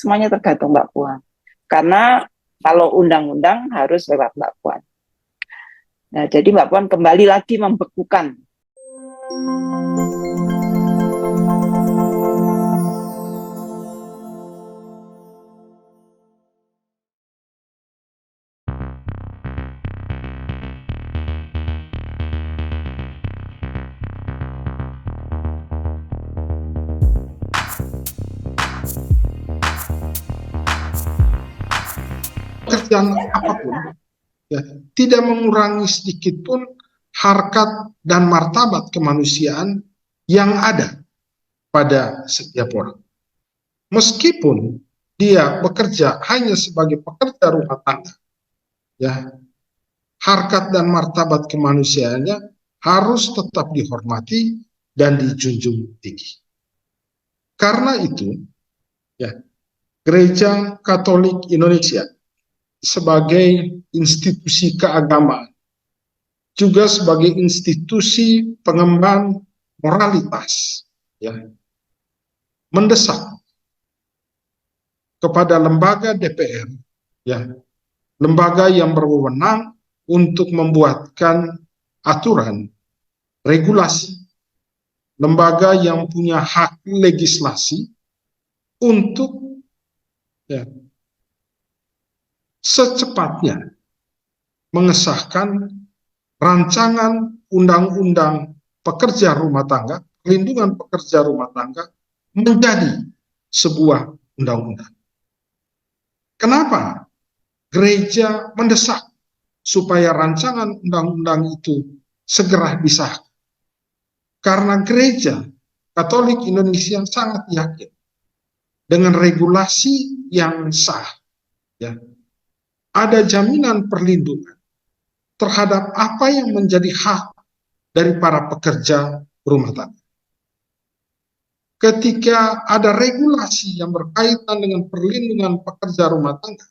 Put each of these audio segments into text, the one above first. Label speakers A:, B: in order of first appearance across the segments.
A: semuanya tergantung Mbak Puan. Karena kalau undang-undang harus lewat Mbak Puan. Nah, jadi Mbak Puan kembali lagi membekukan.
B: Pekerjaan apapun ya, tidak mengurangi sedikit pun harkat dan martabat kemanusiaan yang ada pada setiap orang. Meskipun dia bekerja hanya sebagai pekerja rumah tangga, ya, harkat dan martabat kemanusiaannya harus tetap dihormati dan dijunjung tinggi. Karena itu, ya, Gereja Katolik Indonesia sebagai institusi keagamaan, juga sebagai institusi pengemban moralitas, ya, mendesak kepada lembaga DPR, ya, lembaga yang berwenang untuk membuatkan aturan, regulasi, lembaga yang punya hak legislasi untuk, ya, secepatnya mengesahkan rancangan undang-undang pekerja rumah tangga, perlindungan pekerja rumah tangga menjadi sebuah undang-undang. Kenapa gereja mendesak supaya rancangan undang-undang itu segera disahkan? Karena gereja Katolik Indonesia sangat yakin dengan regulasi yang sah, ya, ada jaminan perlindungan terhadap apa yang menjadi hak dari para pekerja rumah tangga. Ketika ada regulasi yang berkaitan dengan perlindungan pekerja rumah tangga,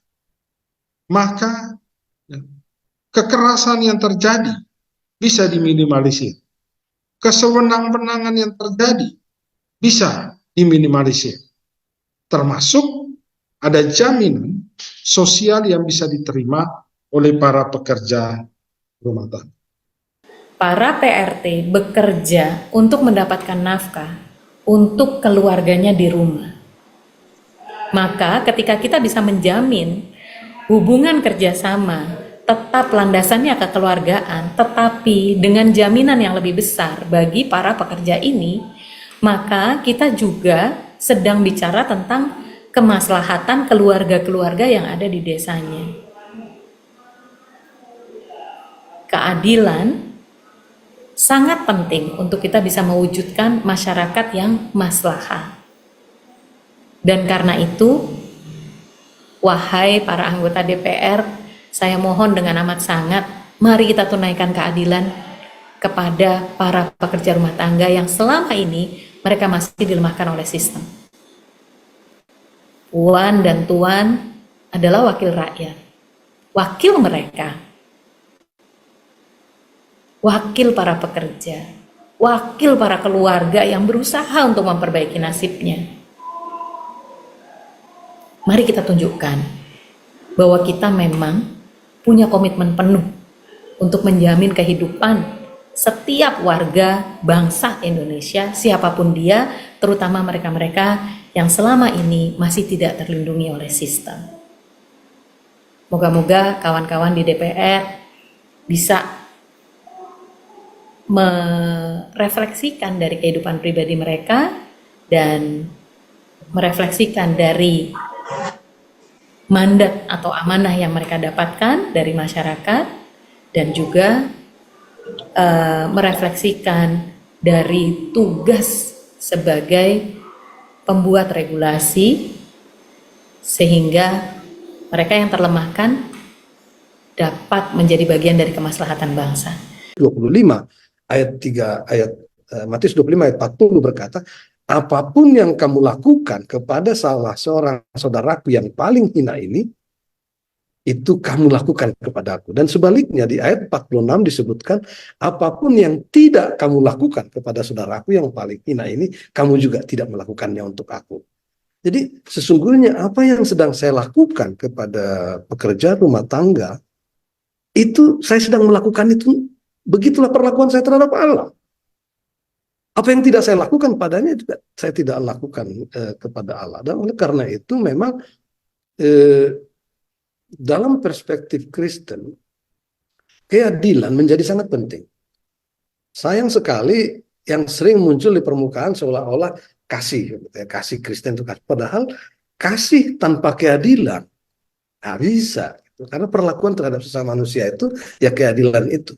B: maka, ya, kekerasan yang terjadi bisa diminimalisir. Kesewenang-wenangan yang terjadi bisa diminimalisir. Termasuk ada jaminan sosial yang bisa diterima oleh para pekerja rumah tangga.
C: Para PRT bekerja untuk mendapatkan nafkah untuk keluarganya di rumah. Maka ketika kita bisa menjamin hubungan kerjasama tetap landasannya kekeluargaan, tetapi dengan jaminan yang lebih besar bagi para pekerja ini, maka kita juga sedang bicara tentang kemaslahatan keluarga-keluarga yang ada di desanya. Keadilan sangat penting untuk kita bisa mewujudkan masyarakat yang maslahah. Dan karena itu, wahai para anggota DPR, saya mohon dengan amat sangat, mari kita tunaikan keadilan kepada para pekerja rumah tangga yang selama ini mereka masih dilemahkan oleh sistem. Puan dan Tuan adalah wakil rakyat, wakil mereka, wakil para pekerja, wakil para keluarga yang berusaha untuk memperbaiki nasibnya. Mari kita tunjukkan bahwa kita memang punya komitmen penuh untuk menjamin kehidupan setiap warga bangsa Indonesia, siapapun dia, terutama mereka-mereka yang selama ini masih tidak terlindungi oleh sistem. Moga-moga kawan-kawan di DPR bisa merefleksikan dari kehidupan pribadi mereka dan merefleksikan dari mandat atau amanah yang mereka dapatkan dari masyarakat, dan juga merefleksikan dari tugas sebagai pembuat regulasi, sehingga mereka yang terlemahkan dapat menjadi bagian dari kemaslahatan bangsa.
D: 25 ayat 3 ayat Matius 25 ayat 40 berkata, apapun yang kamu lakukan kepada salah seorang saudaraku yang paling hina ini, itu kamu lakukan kepada aku. Dan sebaliknya di ayat 46 disebutkan, apapun yang tidak kamu lakukan kepada saudaraku yang paling hina ini, kamu juga tidak melakukannya untuk aku. Jadi sesungguhnya apa yang sedang saya lakukan kepada pekerja rumah tangga, itu saya sedang melakukan itu, begitulah perlakuan saya terhadap Allah. Apa yang tidak saya lakukan padanya juga saya tidak lakukan kepada Allah. Dan oleh karena itu memang dalam perspektif Kristen, keadilan menjadi sangat penting. Sayang sekali yang sering muncul di permukaan seolah-olah kasih, kasih Kristen itu kasih. Padahal kasih tanpa keadilan nggak bisa. Karena perlakuan terhadap sesama manusia itu ya keadilan itu.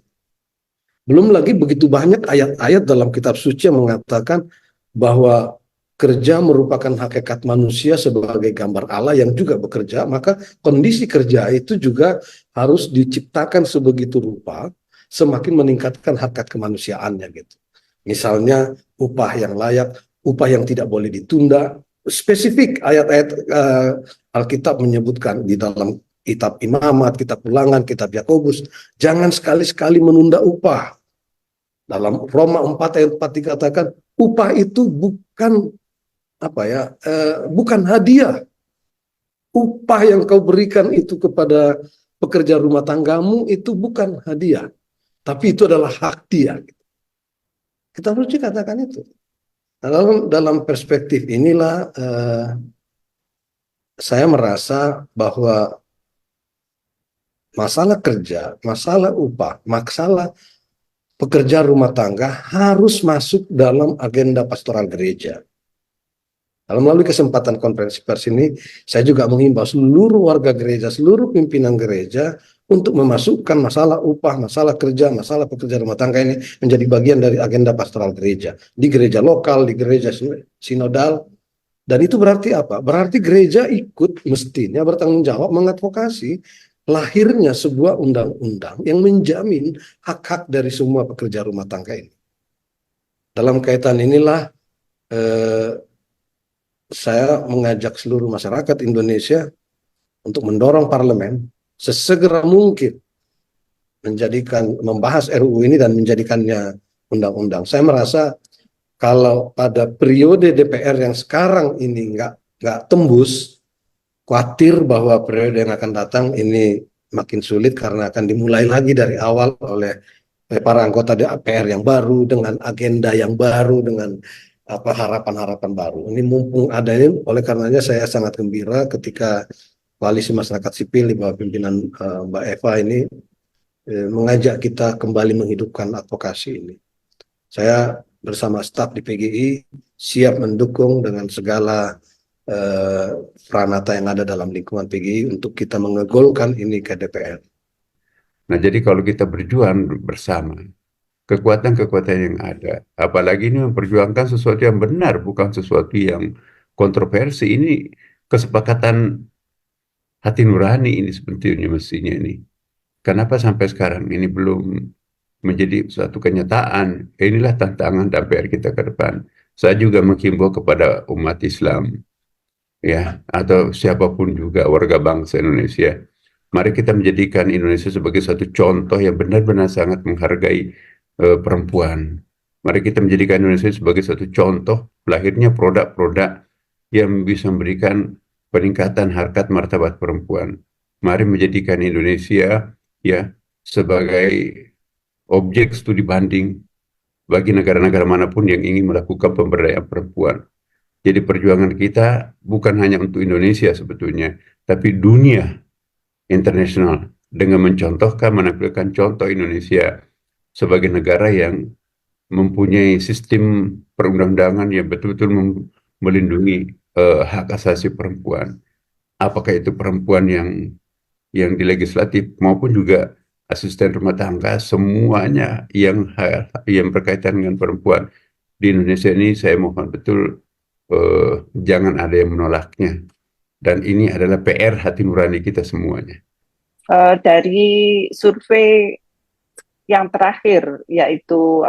D: Belum lagi begitu banyak ayat-ayat dalam kitab suci yang mengatakan bahwa kerja merupakan hakikat manusia sebagai gambar Allah yang juga bekerja, maka kondisi kerja itu juga harus diciptakan sebegitu rupa semakin meningkatkan hakikat kemanusiaannya gitu. Misalnya upah yang layak, upah yang tidak boleh ditunda. Spesifik ayat-ayat Alkitab menyebutkan di dalam kitab Imamat, kitab Ulangan, kitab Yakobus, jangan sekali-sekali menunda upah. Dalam Roma 4 ayat 4 dikatakan upah itu bukan bukan hadiah. Upah yang kau berikan itu kepada pekerja rumah tanggamu itu bukan hadiah, tapi itu adalah hak dia. Kita harus katakan itu. Dalam perspektif inilah saya merasa bahwa masalah kerja, masalah upah, masalah pekerja rumah tangga harus masuk dalam agenda pastoral gereja. Dalam melalui kesempatan konferensi pers ini, saya juga menghimbau seluruh warga gereja, seluruh pimpinan gereja untuk memasukkan masalah upah, masalah kerja, masalah pekerja rumah tangga ini menjadi bagian dari agenda pastoral gereja. Di gereja lokal, di gereja sinodal. Dan itu berarti apa? Berarti gereja ikut mestinya bertanggung jawab mengadvokasi lahirnya sebuah undang-undang yang menjamin hak-hak dari semua pekerja rumah tangga ini. Dalam kaitan inilah saya mengajak seluruh masyarakat Indonesia untuk mendorong parlemen sesegera mungkin membahas RUU ini dan menjadikannya undang-undang. Saya merasa kalau pada periode DPR yang sekarang ini nggak tembus, khawatir bahwa periode yang akan datang ini makin sulit karena akan dimulai lagi dari awal oleh para anggota DPR yang baru dengan agenda yang baru dengan harapan-harapan baru. Ini mumpung ada ini, oleh karenanya saya sangat gembira ketika koalisi masyarakat sipil di bawah pimpinan Mbak Eva ini mengajak kita kembali menghidupkan advokasi ini. Saya bersama staf di PGI siap mendukung dengan segala peranata yang ada dalam lingkungan PGI untuk kita mengegolkan ini ke DPR.
E: Nah, jadi kalau kita berjuang bersama, kekuatan-kekuatan yang ada, apalagi ini memperjuangkan sesuatu yang benar, bukan sesuatu yang kontroversi. Ini kesepakatan hati nurani ini sebetulnya mestinya ini. Kenapa sampai sekarang ini belum menjadi suatu kenyataan? Inilah tantangan DPR kita ke depan. Saya juga menghimbau kepada umat Islam, ya, atau siapapun juga warga bangsa Indonesia. Mari kita menjadikan Indonesia sebagai satu contoh yang benar-benar sangat menghargai perempuan. Mari kita menjadikan Indonesia sebagai satu contoh lahirnya produk-produk yang bisa memberikan peningkatan harkat martabat perempuan. Mari menjadikan Indonesia ya sebagai objek studi banding bagi negara-negara manapun yang ingin melakukan pemberdayaan perempuan. Jadi perjuangan kita bukan hanya untuk Indonesia sebetulnya, tapi dunia internasional dengan mencontohkan, menampilkan contoh Indonesia sebagai negara yang mempunyai sistem perundang-undangan yang betul-betul melindungi hak asasi perempuan. Apakah itu perempuan yang di legislatif maupun juga asisten rumah tangga, semuanya yang berkaitan dengan perempuan di Indonesia ini, saya mohon betul jangan ada yang menolaknya. Dan ini adalah PR hati nurani kita semuanya.
A: Dari survei yang terakhir, yaitu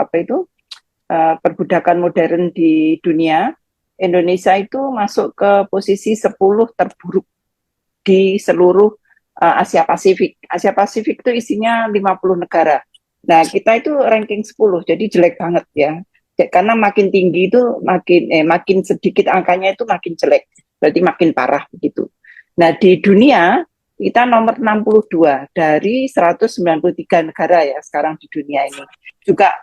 A: perbudakan modern di dunia, Indonesia itu masuk ke posisi 10 terburuk di seluruh Asia Pasifik. Asia Pasifik itu isinya 50 negara. Nah, kita itu ranking 10, jadi jelek banget ya. Karena makin tinggi itu makin sedikit angkanya itu makin jelek. berarti makin parah begitu. Nah, di dunia kita nomor 62 dari 193 negara ya sekarang di dunia ini. Juga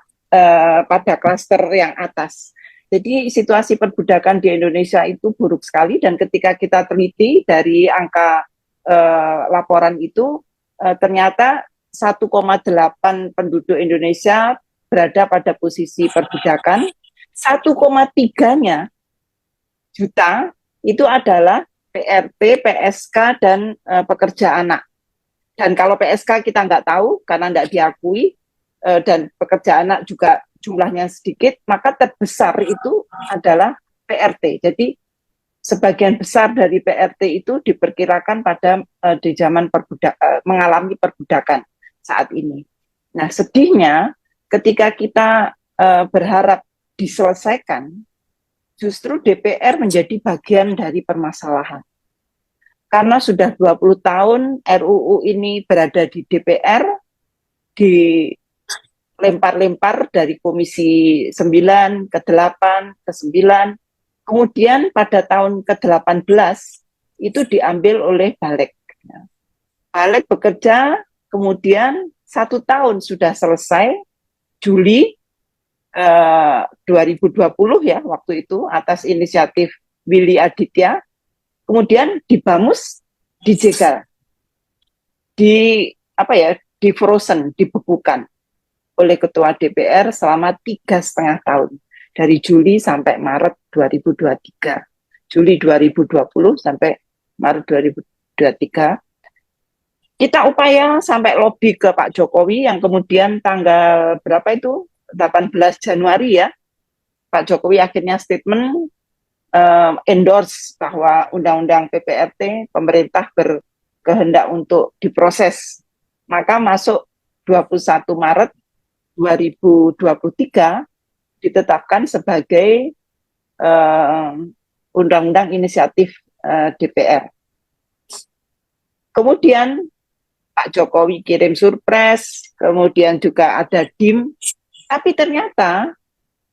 A: pada klaster yang atas. Jadi situasi perbudakan di Indonesia itu buruk sekali, dan ketika kita teliti dari angka laporan itu, ternyata 1,8 penduduk Indonesia berada pada posisi perbudakan, 1,3-nya juta itu adalah PRT, PSK, dan pekerja anak. Dan kalau PSK kita nggak tahu karena nggak diakui, dan pekerja anak juga jumlahnya sedikit, maka terbesar itu adalah PRT. Jadi sebagian besar dari PRT itu diperkirakan pada di zaman mengalami perbudakan saat ini. Nah, sedihnya ketika kita berharap diselesaikan, justru DPR menjadi bagian dari permasalahan. Karena sudah 20 tahun RUU ini berada di DPR, dilempar-lempar dari Komisi 9 ke 8 ke 9, kemudian pada tahun ke-18 itu diambil oleh Balik. Balik bekerja, kemudian 1 tahun sudah selesai, Juli 2020 ya waktu itu, atas inisiatif Willy Aditya, kemudian dibamus, dijegal, di frozen, dibekukan oleh Ketua DPR selama 3,5 tahun, dari Juli sampai Maret 2023, Juli 2020 sampai Maret 2023. Kita upaya sampai lobby ke Pak Jokowi, yang kemudian tanggal berapa itu, 18 Januari ya, Pak Jokowi akhirnya statement endorse bahwa undang-undang PPRT pemerintah berkehendak untuk diproses. Maka masuk 21 Maret 2023 ditetapkan sebagai undang-undang inisiatif DPR. Kemudian Pak Jokowi kirim surpres, kemudian juga ada DIM, tapi ternyata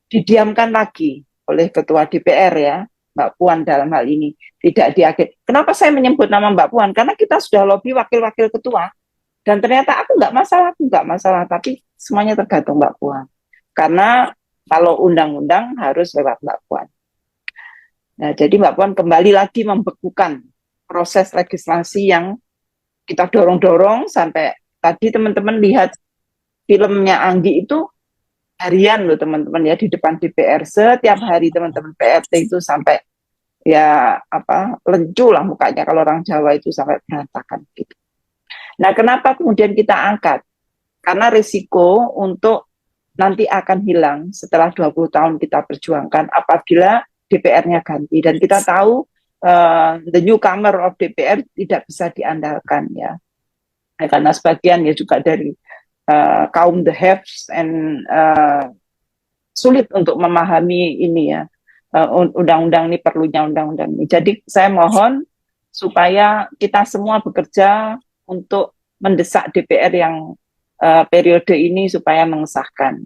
A: didiamkan lagi oleh Ketua DPR ya, Mbak Puan dalam hal ini, tidak diakhir. Kenapa saya menyebut nama Mbak Puan? Karena kita sudah lobby wakil-wakil ketua, dan ternyata aku nggak masalah, tapi semuanya tergantung Mbak Puan. Karena kalau undang-undang harus lewat Mbak Puan. Nah, jadi Mbak Puan kembali lagi membekukan proses legislasi yang kita dorong-dorong sampai tadi teman-teman lihat filmnya Anggi itu harian loh teman-teman ya, di depan DPR setiap hari teman-teman PRT itu sampai ya lencu lah mukanya, kalau orang Jawa itu sampai berantakan gitu. Nah, kenapa kemudian kita angkat? Karena risiko untuk nanti akan hilang setelah 20 tahun kita perjuangkan apabila DPR-nya ganti, dan kita tahu the newcomer of DPR tidak bisa diandalkan ya, karena sebagian ya juga dari kaum the haves and sulit untuk memahami ini ya, undang-undang ini, perlunya undang-undang ini. Jadi saya mohon supaya kita semua bekerja untuk mendesak DPR yang periode ini supaya mengesahkan.